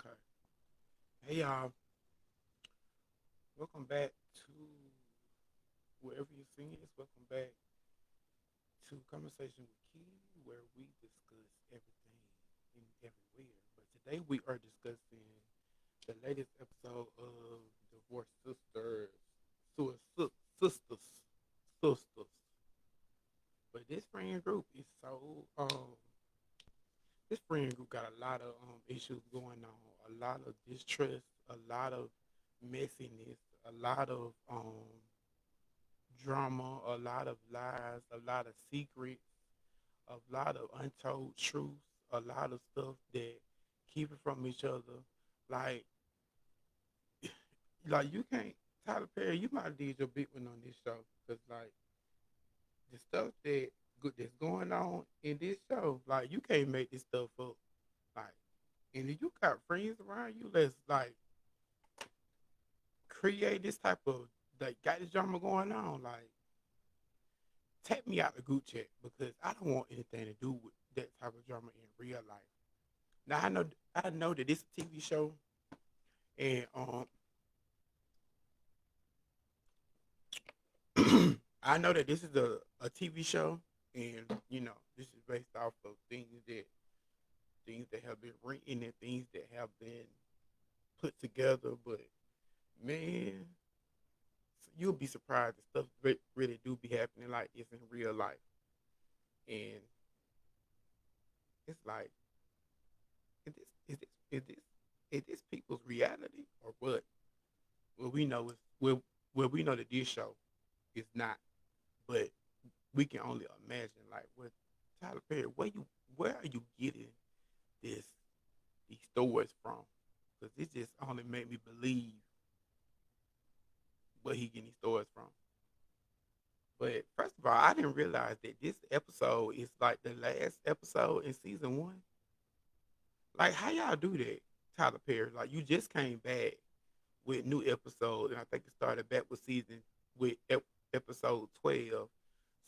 Okay. Hey y'all, welcome back to wherever you're seeing this. Welcome back to Conversation with Key, where we discuss everything and everywhere. But today we are discussing the latest episode of Divorced Sisters, Sistas, Sisters. But this friend group is so this friend group got a lot of issues going on, a lot of distrust, a lot of messiness, a lot of drama, a lot of lies, a lot of secrets, a lot of untold truths, a lot of stuff that keep it from each other. Like, like you can't, Tyler Perry, you might did your big one on this show because like the stuff that's going on in this show, like you can't make this stuff up. Like, and if you got friends around you, let's like create this type of like got this drama going on. Like, take me out the group chat because I don't want anything to do with that type of drama in real life. Now I know that this is a TV show, and I know that this is a TV show, and this is based off of things that have been written and things that have been put together. But man, you'll be surprised that stuff really do be happening like this in real life, and it's like, is this is this people's reality or what? Well, we know it's we know that this show is not, but we can only imagine like what Tyler Perry, where are you getting this these stories from? Because it just only made me believe where he getting these stories from. But first of all, I didn't realize that this episode is like the last episode in season one. Like, how y'all do that, Tyler Perry? Like, you just came back with new episode, and I think it started back with season with episode 12.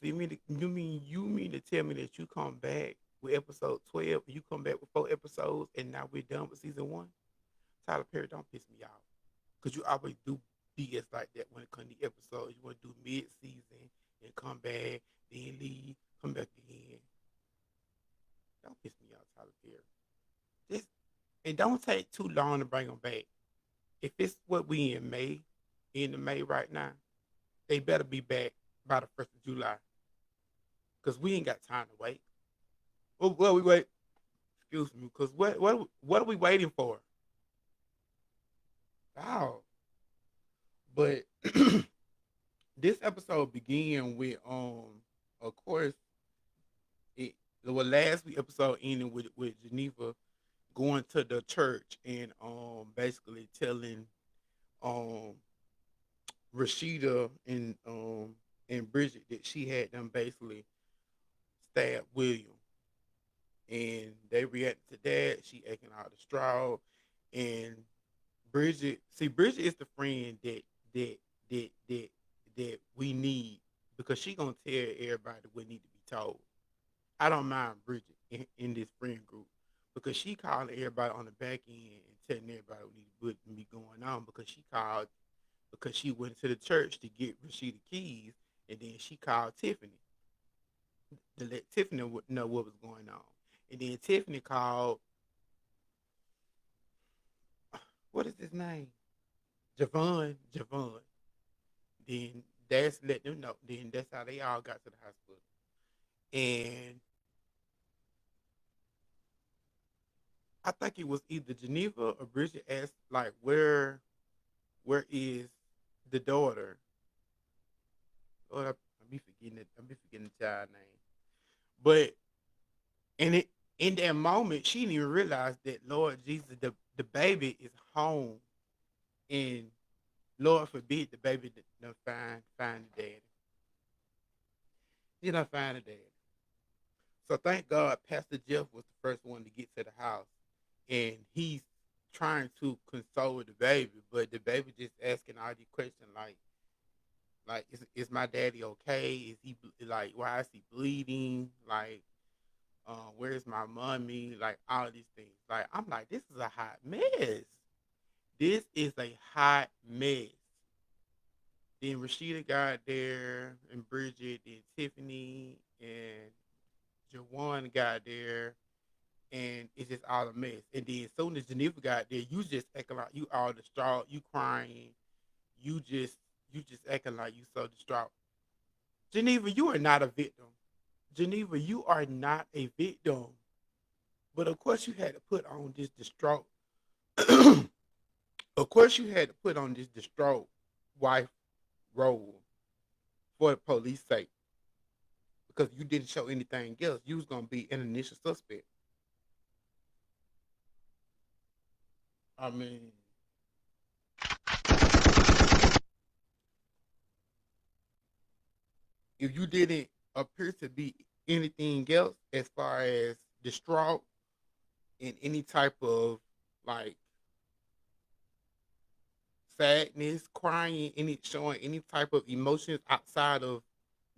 So you mean to tell me that you come back with episode 12, and you come back with 4 episodes, and now we're done with season one? Tyler Perry, don't piss me off, cause you always do BS like that when it comes to episodes. You want to do mid season and come back, then leave, come back again. Don't piss me off, Tyler Perry. Just and don't take too long to bring them back. If it's what we in the May right now, they better be back by the 1st of July. Cause we ain't got time to wait. Well, we wait. Excuse me. Cause what are we waiting for? Oh, but this episode began with of course, it well last week episode ended with Geneva going to the church and basically telling um Rashida and Bridget that she had them basically stabbed William, and they reacted to that. She acting all distraught, and Bridget is the friend that that that we need because she gonna tell everybody what need to be told. I don't mind Bridget in this friend group because she calling everybody on the back end and telling everybody what need to be going on because she went to the church to get Rashida keys, and then she called Tiffany to let Tiffany know what was going on, and then Tiffany called, what is his name, Javon. Then that's let them know. Then that's how they all got to the hospital. And I think it was either Geneva or Bridget asked like where is the daughter? Lord, I be forgetting it. I be forgetting the child name. But in it in that moment, she didn't even realize that Lord Jesus, the baby is home, and Lord forbid the baby don't find the daddy. He don't find the daddy. So thank God Pastor Jeff was the first one to get to the house, and he's trying to console the baby, but the baby just asking all these questions like is my daddy okay? Is he like why is he bleeding? Like Where's my mommy? Like all of these things. Like I'm like, this is a hot mess. This is a hot mess. Then Rashida got there, and Bridget, and Tiffany, and Jawan got there, and it's just all a mess. And then as soon as Geneva got there, you just acting like you all distraught, you crying, you just you just acting like you so distraught. Geneva, you are not a victim. Geneva, you are not a victim. But of course you had to put on this distraught of course you had to put on this distraught wife role for the police sake. Because you didn't show anything else. You was gonna be an initial suspect. I mean, if you didn't appear to be anything else as far as distraught in any type of like sadness, crying, any showing any type of emotions outside of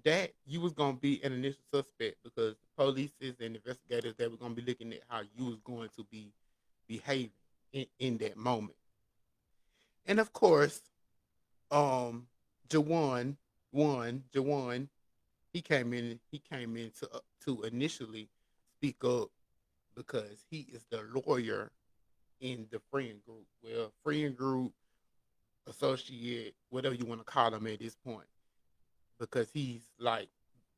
that, you was gonna be an initial suspect because the police and investigators that were gonna be looking at how you was going to be behaving in that moment. And of course, um, Jawan, Jawan, he came in to initially speak up because he is the lawyer in the friend group. Well, friend group, associate, whatever you want to call him at this point, because he's like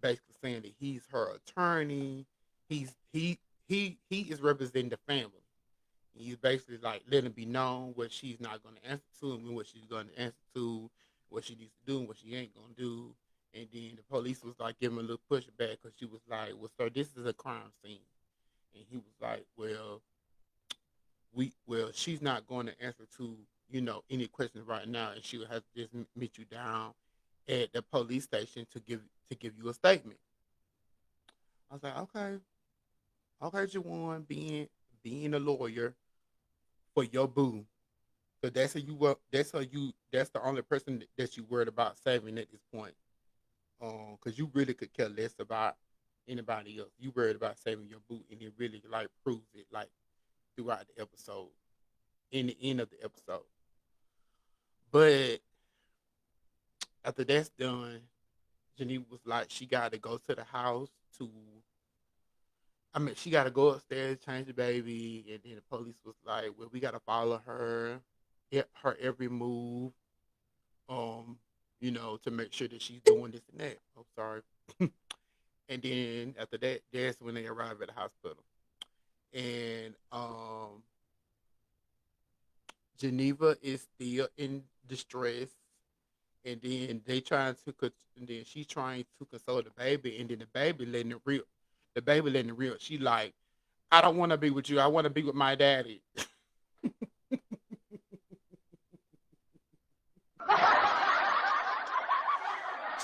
basically saying that he's her attorney. He is representing the family. He's basically like letting it be known what she's not going to answer to and what she's going to answer to, what she needs to do and what she ain't going to do. And then the police was like giving a little pushback because she was like, "Well, sir, this is a crime scene," and he was like, "Well, she's not going to answer to any questions right now, and she will have to just meet you down at the police station to give you a statement." I was like, "Okay, okay, Jawan, being a lawyer for your boo, so that's how you work. That's the only person that you worried about saving at this point. Because you really could care less about anybody else. You worried about saving your boo, and it really like proves it like throughout the episode, in the end of the episode. But after that's done, Geneva was like, she got to go to the house to. I mean, she got to go upstairs, change the baby, and then the police was like, "Well, we got to follow her every move, um, to make sure that she's doing this and that." Oh, sorry. And then after that, that's when they arrive at the hospital, and Geneva is still in distress, and then and then she's trying to console the baby, and then the baby letting it rip. The baby letting it rip. She like, "I don't want to be with you. I want to be with my daddy."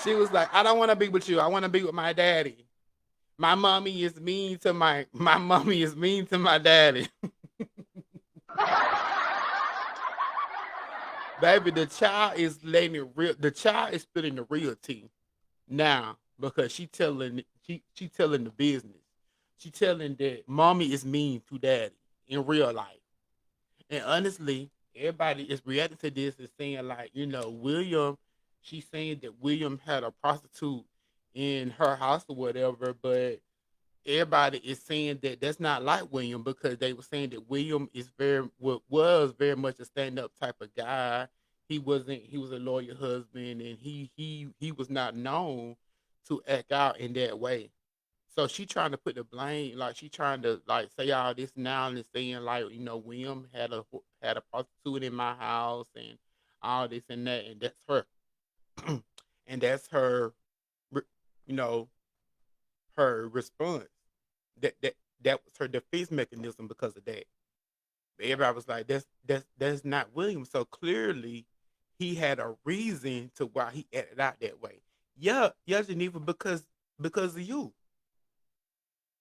She was like, "I don't want to be with you. I want to be with my daddy. My mommy is mean to my daddy." Baby, the child is letting it real. The child is spilling the real tea now because she telling the business. She telling that mommy is mean to daddy in real life. And honestly, everybody is reacting to this and saying like, William. She's saying that William had a prostitute in her house or whatever, but everybody is saying that that's not like William because they were saying that William was very much a stand up type of guy. He wasn't. He was a lawyer husband, and he was not known to act out in that way. So she trying to put the blame, like she trying to like say all this now and saying like William had a prostitute in my house and all this and that, and that's her, and that's her, you know, her response. That was her defense mechanism because of that. But everybody was like, that's not William. So clearly, he had a reason to why he acted out that way. Yeah, yeah, Geneva, because of you.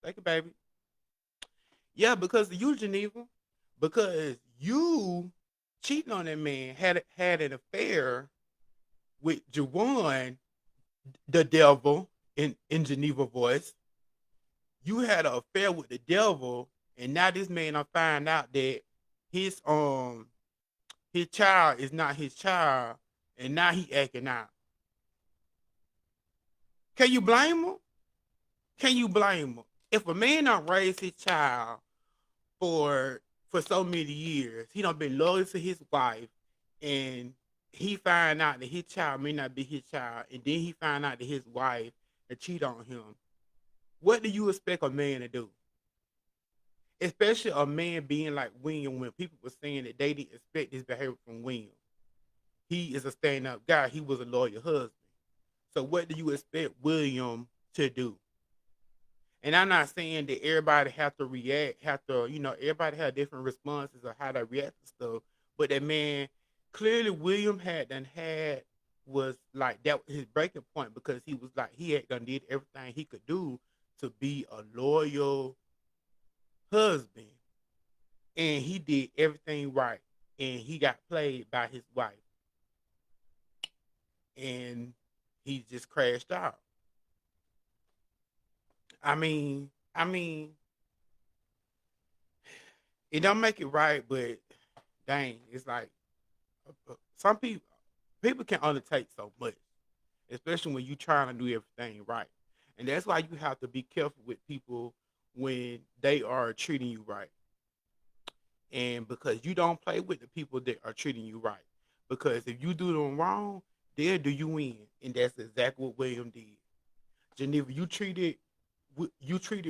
Thank you, baby. Yeah, because of you, Geneva. Because you cheating on that man, had an affair with Jawan, the devil in Geneva voice. You had an affair with the devil, and now this man I find out that his his child is not his child, and now he acting out. Can you blame him? Can you blame him? If a man don't raise his child for so many years, he done been loyal to his wife, and he find out that his child may not be his child, and then he find out that his wife had cheat on him. What do you expect a man to do? Especially a man being like William, when people were saying that they didn't expect this behavior from William. He is a stand up guy. He was a loyal husband. So what do you expect William to do? And I'm not saying that everybody have to react, everybody have different responses of how they react to stuff. But that man, clearly William had was like that his breaking point, because he was like he had done did everything he could do to be a loyal husband, and he did everything right, and he got played by his wife, and he just crashed out. I mean, it don't make it right, but dang, it's like some people can undertake so much, especially when you trying to do everything right, and that's why you have to be careful with people when they are treating you right, and because you don't play with the people that are treating you right, because if you do them wrong, they'll do you in, and that's exactly what William did. Geneva, you treated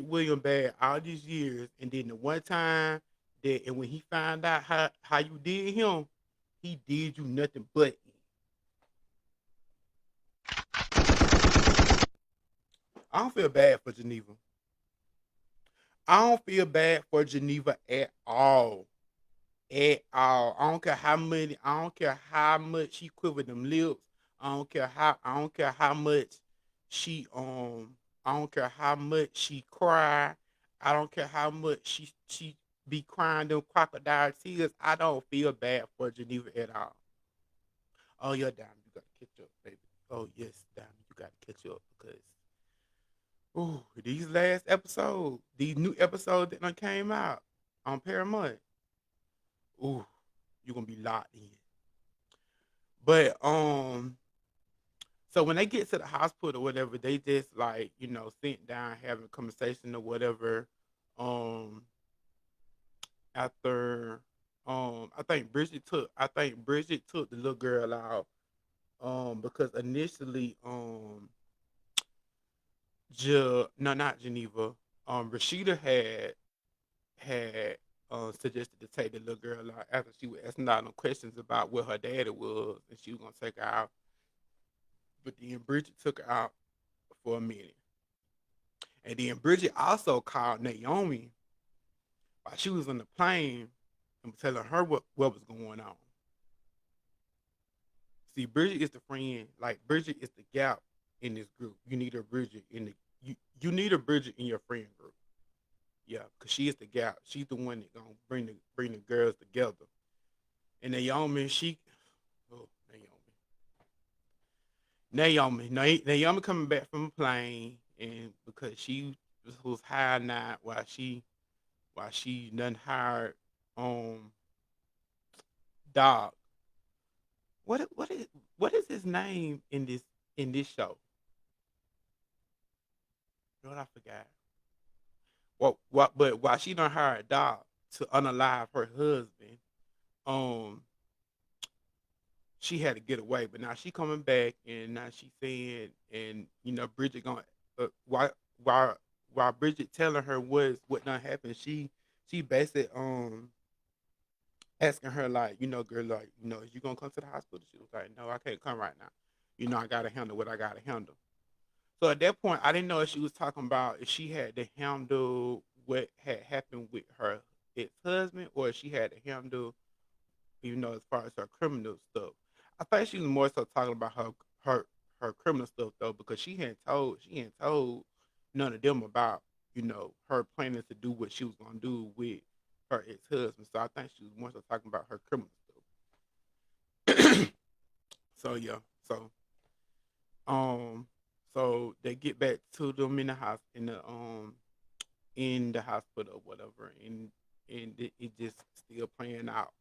William bad all these years, and then the one time that, and when he found out how you did him, he did you nothing but. I don't feel bad for Geneva. I don't feel bad for Geneva at all. At all. I don't care how many. I don't care how much she quivered them lips. I don't care how much she I don't care how much she cried. I don't care how much she be crying them crocodile tears. I don't feel bad for Geneva at all. Oh yeah, Diamond, you gotta catch up, baby. Oh yes, Diamond, you gotta catch up because these last episodes, these new episodes that done came out on Paramount. Ooh, you're gonna be locked in. But so when they get to the hospital or whatever, they just like, sitting down having a conversation or whatever. Um After I think Bridget took the little girl out. Because initially no, not Geneva. Rashida had suggested to take the little girl out after she was asking all them questions about where her daddy was, and she was gonna take her out. But then Bridget took her out for a minute, and then Bridget also called Naomi while she was on the plane and was telling her what was going on. See, Bridget is the friend. Like Bridget is the gap in this group. You need a Bridget in the you need a Bridget in your friend group. Yeah, because she is the gap. She's the one that gonna bring the girls together. And Naomi, oh Naomi coming back from a plane, and because she was high night while she done hired dog. What is his name in this show? What I forgot. But while she done hired dog to unalive her husband, um she had to get away. But now she coming back, and now she saying, and Bridget going, while while Bridget telling her what done happened, she basically asking her like, girl, like, is you gonna come to the hospital? She was like, no, I can't come right now. I gotta handle what I gotta handle. So at that point, I didn't know if she was talking about if she had to handle what had happened with her ex husband, or if she had to handle, as far as her criminal stuff. I think she was more so talking about her her criminal stuff though, because she hadn't told none of them about, her planning to do what she was gonna do with her ex husband. So I think she was more so talking about her criminal stuff. So yeah, so um, so they get back to them in the house in the in the hospital or whatever, and it just still playing out,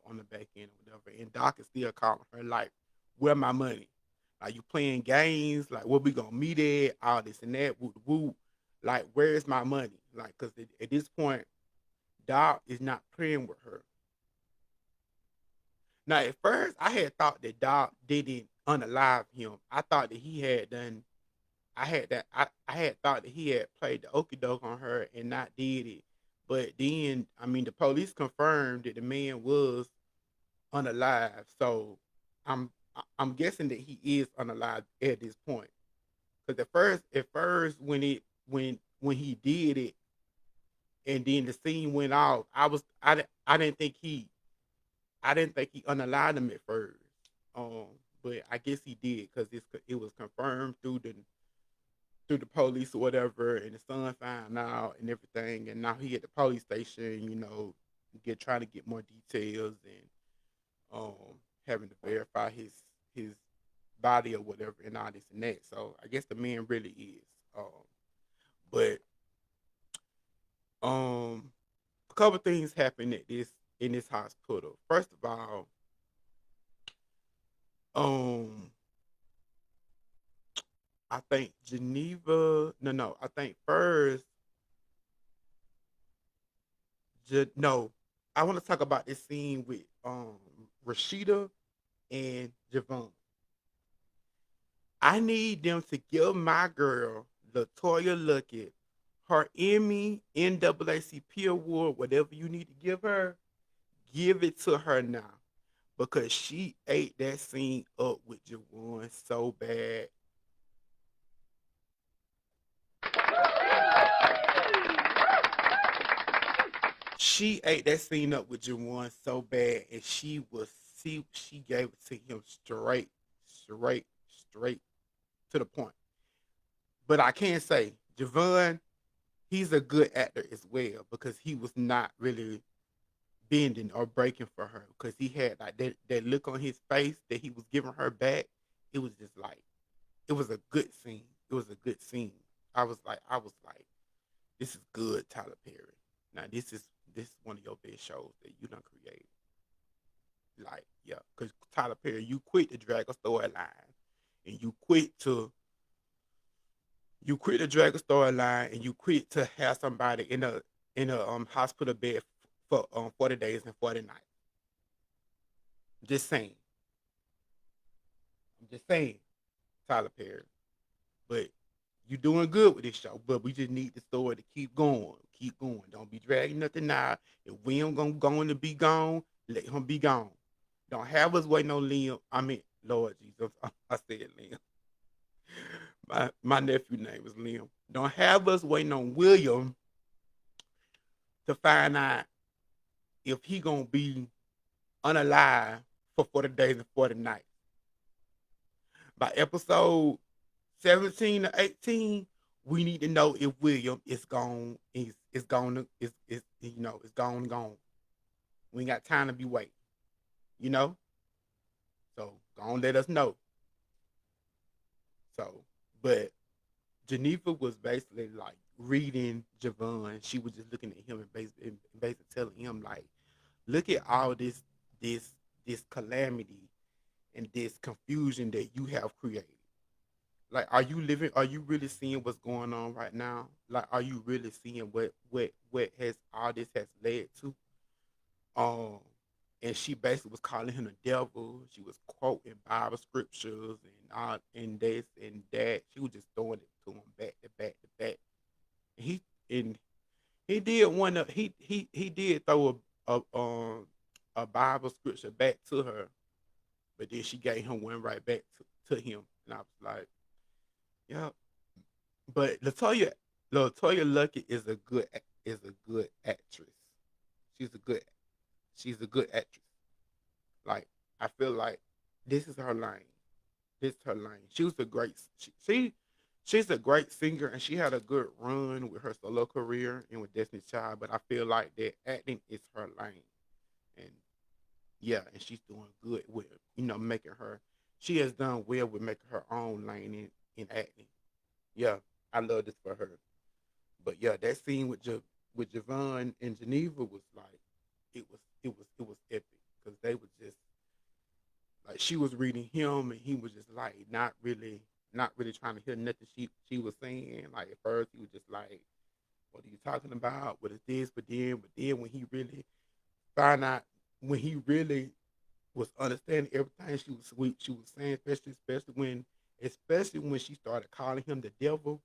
on the back end or whatever. And Doc is still calling her like, "Where my money? Like you playing games? Like where we gonna meet at? All this and that, woo woo. Like where's my money? Like because at this point, Doc is not playing with her. Now at first, I had thought that Doc didn't unalive him. I thought that he had done I had thought that he had played the okey doke on her and not did it. But then I mean the police confirmed that the man was unalive. So I'm I'm guessing that he is unalive at this point. Because at first when he did it and then the scene went off, I didn't think he unalived him at first. Um, but I guess he did because it was confirmed through the police or whatever, and the son found out and everything, and now he at the police station, get trying to get more details and having to verify his body or whatever and all this and that. So I guess the man really is. But um, a couple things happened at this in this hospital. First of all, um, I think Geneva. No. I think first no, I want to talk about this scene with Rashida and Javon. I need them to give my girl Latoya Luckett her Emmy, NAACP award, whatever you need to give her. Give it to her now because she ate that scene up with Javon so bad. She ate that scene up with Javon so bad, and she gave it to him straight, straight to the point. But I can say Javon, he's a good actor as well because he was not really bending or breaking for her because he had like that look on his face that he was giving her back. It was just like it was a good scene. It was a good scene. I was like, this is good, Tyler Perry. Now this is one of your best shows that you done created. Like, yeah, because Tyler Perry, you quit the Dragon storyline and you quit the Dragon storyline and you quit to have somebody in a hospital bed for 40 days and 40 nights. Just saying. I'm just saying, Tyler Perry. But you doing good with this show. But we just need the story to keep going. Keep going. Don't be dragging nothing out. If William going to be gone, let him be gone. Don't have us waiting on Liam. I mean, Lord Jesus, I said Liam. My nephew name is Liam. Don't have us waiting on William to find out if he gonna be unalive for 40 days and 40 nights. By episode 17 to 18, we need to know if William is gone, is gone, is gone. We ain't got time to be waiting, you know? So gonna let us know. So, but Geneva was basically like reading Javon. She was just looking at him and basically telling him like, look at all this this calamity and this confusion that you have created. Like, are you really seeing what's going on right now? Like, are you really seeing what has all this has led to? Um, and she basically was calling him the devil. She was quoting Bible scriptures and all and this and that. She was just throwing it to him back to back to back. He and he did one of he did throw a Bible scripture back to her, but then she gave him one right back to him, and I was like, yeah. But Latoya Luckett is a good actress. She's a good she's a good actress. Like I feel like this is her lane. This is her lane. She was a great she's a great singer and she had a good run with her solo career and with Destiny's Child. But I feel like that acting is her lane, and yeah, and she's doing good with making her. She has done well with making her own lane in acting. Yeah, I love this for her. But yeah, that scene with Javon and Geneva was like it was epic because they were just like she was reading him and he was just like not really trying to hear nothing she was saying. Like at first he was just like, "What are you talking about? What is this?" But then when he really found out, when he really was understanding everything she was saying, especially when she started calling him the devil.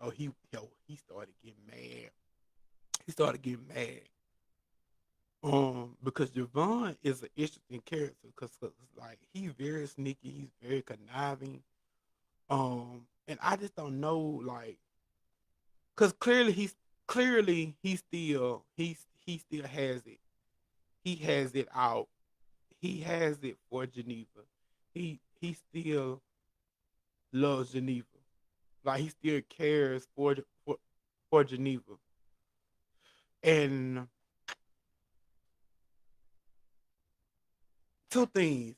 Oh, he started getting mad. He started getting mad. Because Javon is an interesting character because like he's very sneaky, he's very conniving. And I just don't know, like, because he still has it. He has it out. He has it for Geneva. He still loves Geneva. Like he still cares for Geneva. And two things.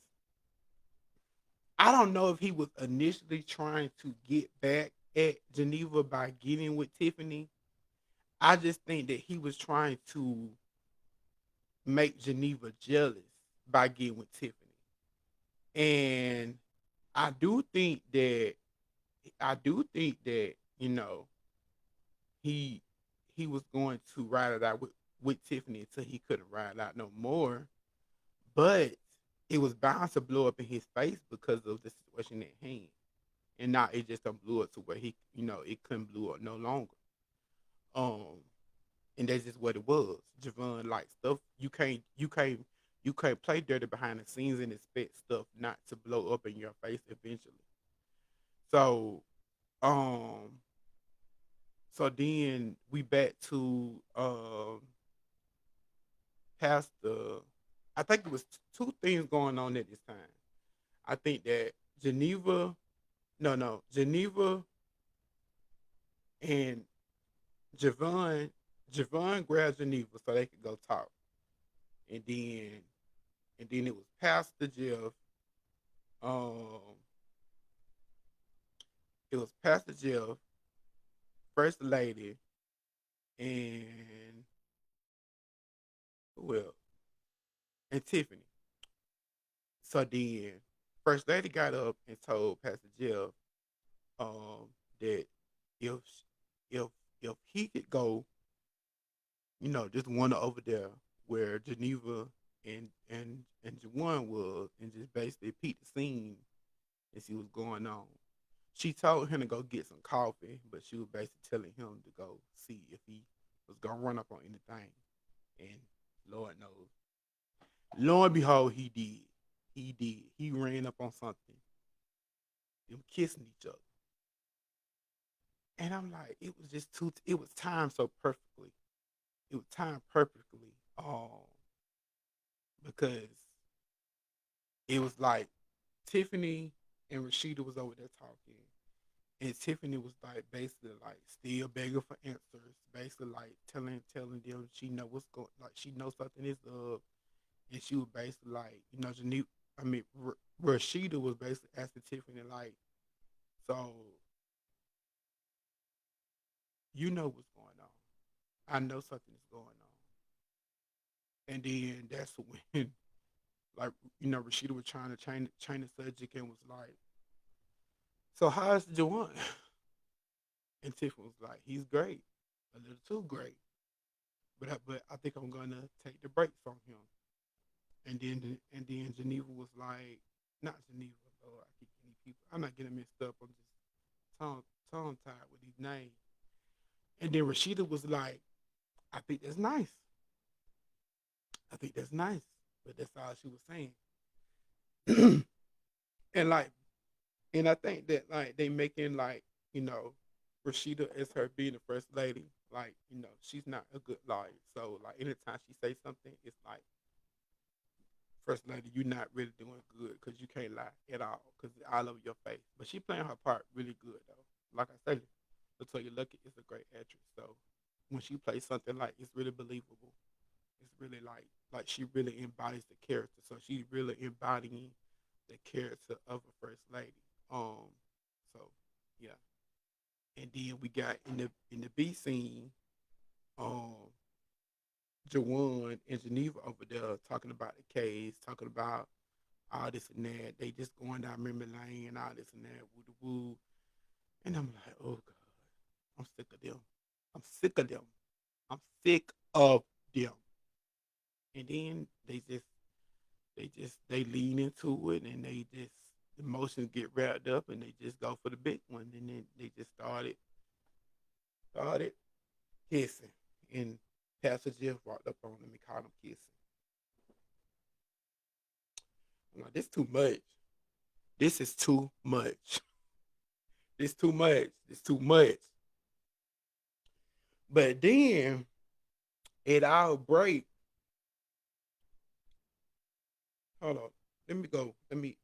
I don't know if he was initially trying to get back at Geneva by getting with Tiffany. I just think that he was trying to make Geneva jealous by getting with Tiffany. And I do think that I do think that he he was going to ride it out with Tiffany until he couldn't ride it out no more. But it was bound to blow up in his face because of the situation at hand. And now it just done blew up to where it couldn't blow up no longer. Um, and that's just what it was. Javon, like stuff you can't play dirty behind the scenes and expect stuff not to blow up in your face eventually. So um so then we back to Pastor. I think it was two things going on at this time. I think that Geneva, no, Geneva and Javon, Javon grabbed Geneva so they could go talk, and then it was Pastor Jeff, um, it was Pastor Jeff, First Lady, and who else? And Tiffany. So then First Lady got up and told Pastor Jeff that if if if he could go, just one over there where Geneva and Jawan was, and just basically peep the scene and see what's going on. She told him to go get some coffee, but she was basically telling him to go see if he was gonna run up on anything. And Lord knows, lo and behold, he did. He did. He ran up on something. Them kissing each other, and I'm like, it was just too. It was timed so perfectly. It was timed perfectly. Because it was like Tiffany and Rashida was over there talking, and Tiffany was like basically like still begging for answers, basically like telling them she know what's going, like she knows something is up, and she was basically like Geneva. I mean, Rashida was basically asking Tiffany like, so you know what's going on? I know something is going on, and then that's when like Rashida was trying to change the subject and was like, so how's Jawan? And Tiffany was like, he's great, a little too great. But I think I'm gonna take the break from him. And then Geneva was like, not Geneva. Lord, I keep getting people. I'm not getting mixed up. I'm just tongue tongue tied with these names. And then Rashida was like, I think that's nice. I think that's nice. But that's all she was saying. and like, and I think that like they making like you know Rashida as her being the first lady. Like she's not a good liar. So like anytime she say something, it's like first lady, you're not really doing good because you can't lie at all because it's all over your face. But she playing her part really good though. Like I said, Latoya Luckett is a great actress. So when she plays something like it's really believable. It's really like she really embodies the character. So she's really embodying the character of a first lady. Um, so yeah. And then we got in the B scene, um, Jawan and Geneva over there talking about the case, talking about all this and that. They just going down memory lane and all this and that, woo woo. And I'm like, oh God, I'm sick of them. I'm sick of them. I'm sick of them. And then they lean into it and they just emotions get wrapped up and they just go for the big one. And then they just started kissing. And Pastor Jeff walked up on them and called them kissing. I'm like, this too much. This is too much. This too much. This too much. But then it all break. Hold on. Let me go. Let me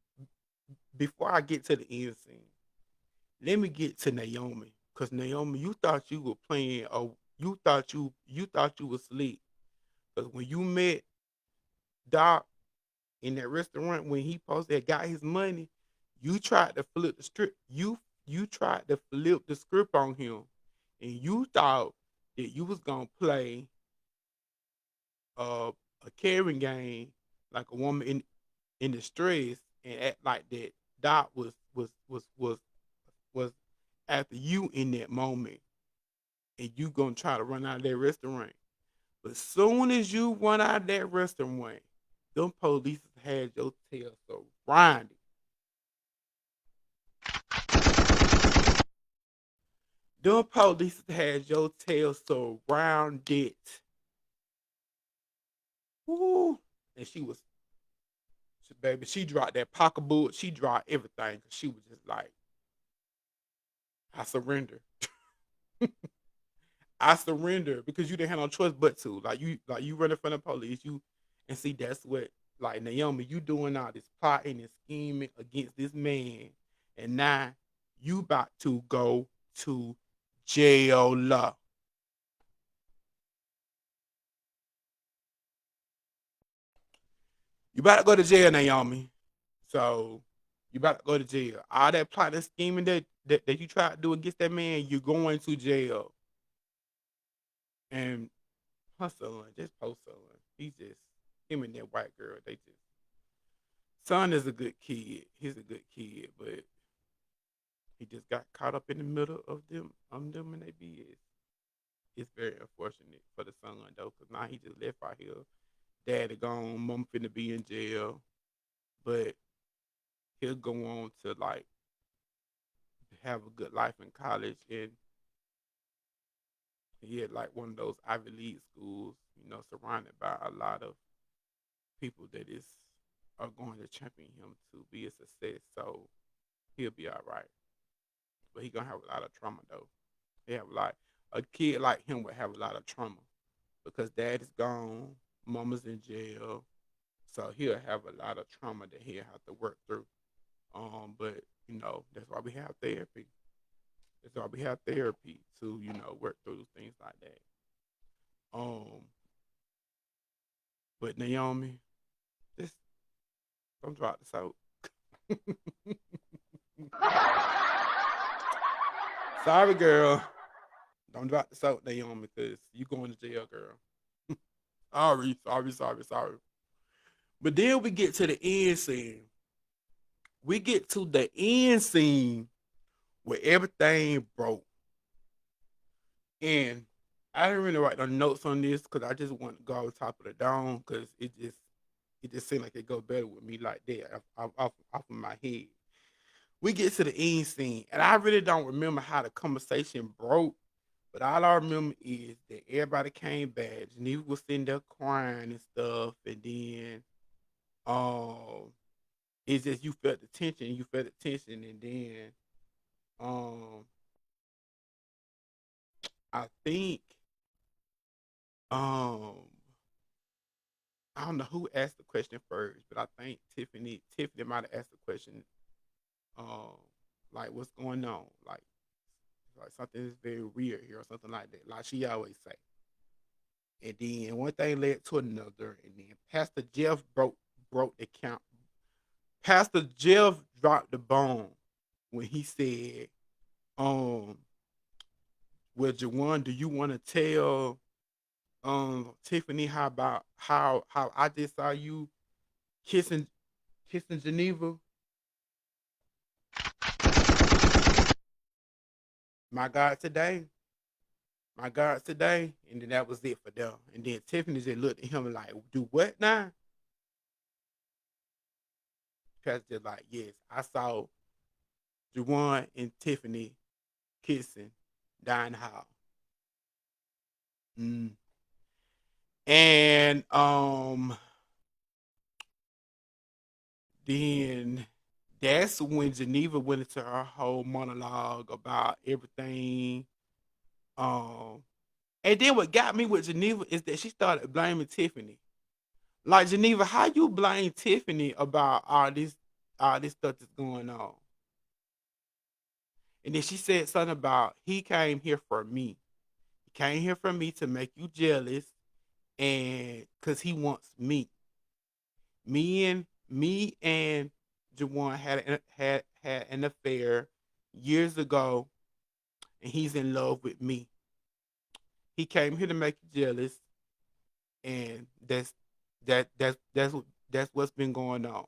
before I get to the end scene. Let me get to Naomi. Cause Naomi, you thought you were playing or you thought you were asleep. Cause when you met Doc in that restaurant when he posted got his money, you tried to flip the script. You tried to flip the script on him, and you thought that you was gonna play uh, a caring game like a woman in distress and act like that. Doc was after you in that moment, and you gonna try to run out of that restaurant. But soon as you run out of that restaurant, them police had your tail surrounded. Them police had your tail surrounded. Woo. And baby, she dropped that pocketbook. She dropped everything because she was just like, I surrender. I surrender because you didn't have no choice but to. Like you running from the police. You and see that's what like Naomi, you doing all this plotting and scheming against this man, and now you about to go to jail. You about to go to jail, Naomi. So you about to go to jail. All that plotting and scheming that you tried to do against that man, you're going to jail. And her son, just post son. He's just him and that white girl. They just son is a good kid. He's a good kid, but he just got caught up in the middle of them and they BS. It's very unfortunate for the son though, cause now he just left out here. Daddy gone, mom finna be in jail, but he'll go on to like have a good life in college and he had like one of those Ivy League schools, surrounded by a lot of people that is are going to champion him to be a success. So he'll be all right. But he gonna have a lot of trauma though. He have a kid like him would have a lot of trauma because dad is gone, mama's in jail, so he'll have a lot of trauma that he'll have to work through. But that's why we have therapy. That's why we have therapy to work through things like that. Um, but Naomi, just don't drop the soap. Sorry, girl. Don't drop the soap, Naomi, because you going to jail, girl. Sorry. But then we get to the end scene. We get to the end scene where everything broke. And I didn't really write no notes on this because I just want to go on top of the dome because it just seemed like it go better with me like that off of my head. We get to the end scene, and I really don't remember how the conversation broke, but all I remember is that everybody came back. Geneva was sitting there crying and stuff, and then um, it's just you felt the tension, and then um, I think um, I don't know who asked the question first, but I think Tiffany might have asked the question, um, like what's going on, like something is very weird here or something like that, like she always say. And then one thing led to another, and then Pastor Jeff broke the count. Pastor Jeff dropped the bone when he said, um, Well, Jawan, do you want to tell Tiffany how I just saw you kissing kissing Geneva? My God today. My God today. And then that was it for them. And then Tiffany just looked at him like, do what now? Pastor just like, yes, I saw Juwan and Tiffany kissing down the hall. Mm. And then that's when Geneva went into her whole monologue about everything. Um and then what got me with Geneva is that she started blaming Tiffany. Like Geneva, how you blame Tiffany about all this stuff that's going on? And then she said something about he came here for me. He came here for me to make you jealous and cause he wants me. Me and Jawan had an affair years ago, and he's in love with me. He came here to make you jealous, and that's what's been going on.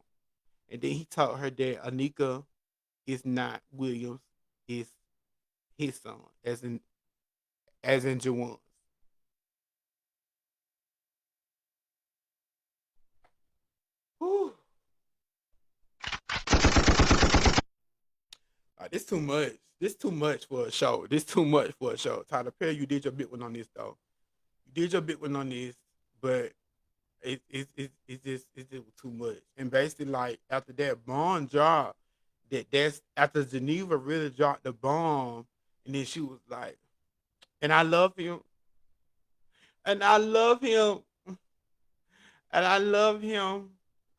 And then he told her that Anika is not Williams, is his son, as in Jawan's. Whew. This too much. This too much for a show. This too much for a show. Tyler Perry, you did your big one on this though. You did your big one on this, but it's just too much. And basically, like after that bomb drop, that's after Geneva really dropped the bomb, and then she was like, and I love him, and I love him, and I love him.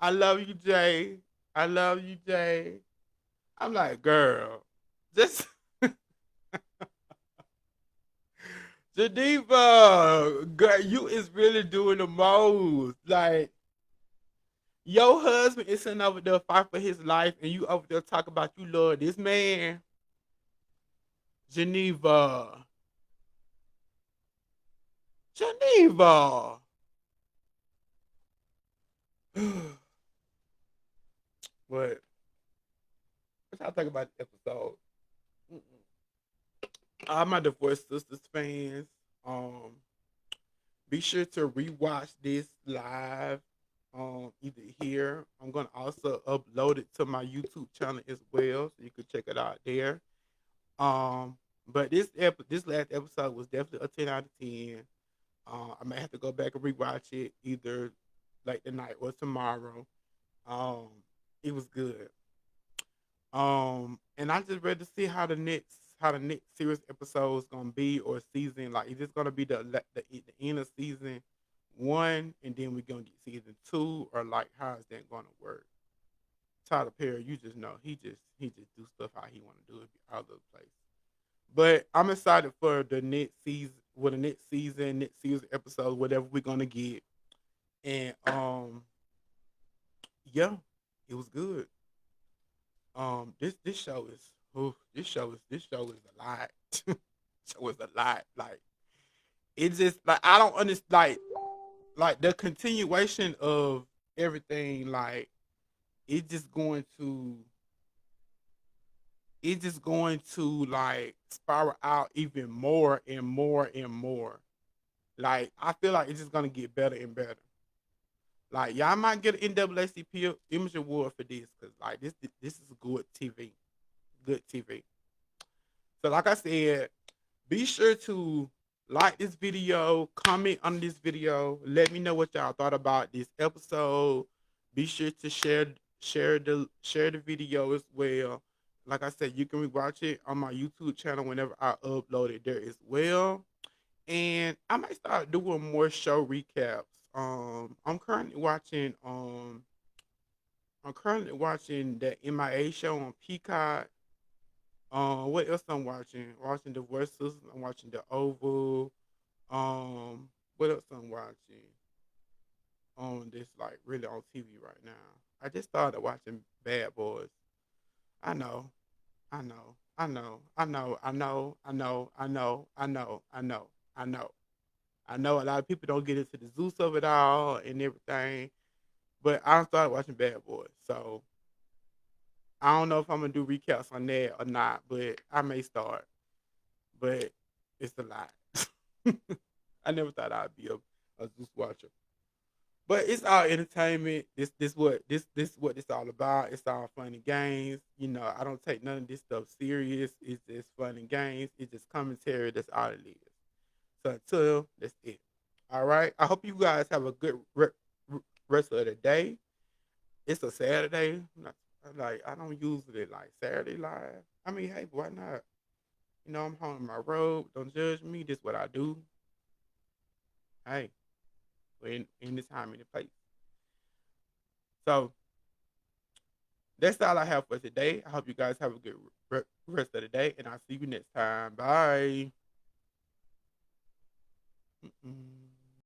I love you, Jay. I love you, Jay. I'm like, girl, just Geneva, girl, you is really doing the most. Like your husband is sitting over there fight for his life, and you over there talk about you love this man, Geneva, Geneva. But what y'all think about the episode? Mm-mm. All my Divorce Sisters fans, um, be sure to rewatch this live. Either here. I'm gonna also upload it to my YouTube channel as well, so you can check it out there. But this last episode was definitely a 10 out of 10. I may have to go back and rewatch it either like tonight or tomorrow. Um, it was good. And I just ready to see how the next series episode is gonna be or season. Like, is this gonna be the end of season 1, and then we're gonna get season 2, or like how is that gonna work? Tyler Perry, you just know he just do stuff how he want to do it all over the place. But I'm excited for the next season, with the next season episode, whatever we're gonna get. And yeah, it was good. This show is this show is a lot. Show is a lot. Like it just like I don't understand like the continuation of everything. Like it just going to like spiral out even more and more and more. Like I feel like it's just gonna get better and better. Like y'all might get an NAACP Image Award for this because like this is good TV, good TV. So like I said, be sure to like this video, comment on this video, let me know what y'all thought about this episode. Be sure to share the video as well. Like I said, you can rewatch it on my YouTube channel whenever I upload it there as well. And I might start doing more show recaps. I'm currently watching the MIA show on Peacock. What else I'm watching? Watching Divorce Sisters. I'm watching The Oval. What else I'm watching? On this like really on TV right now. I just started watching Bad Boys. I know, I know. I know, I know, I know, I know, I know, I know, I know, I know. I know a lot of people don't get into the Zeus of it all and everything, but I started watching Bad Boys, so I don't know if I'm gonna do recaps on that or not, but I may start. But it's a lot. I never thought I'd be a Zeus watcher, but it's all entertainment. This what it's all about. It's all fun and games. You know, I don't take none of this stuff serious. It's just fun and games. It's just commentary. That's all it is. So until that's it. All right. I hope you guys have a good rest of the day. It's a Saturday. Like I don't usually like Saturday live. I mean, hey, why not? You know, I'm home in my robe. Don't judge me. This what I do. Hey, we're in this time in the place. So that's all I have for today. I hope you guys have a good rest of the day, and I'll see you next time. Bye. Mm-mm.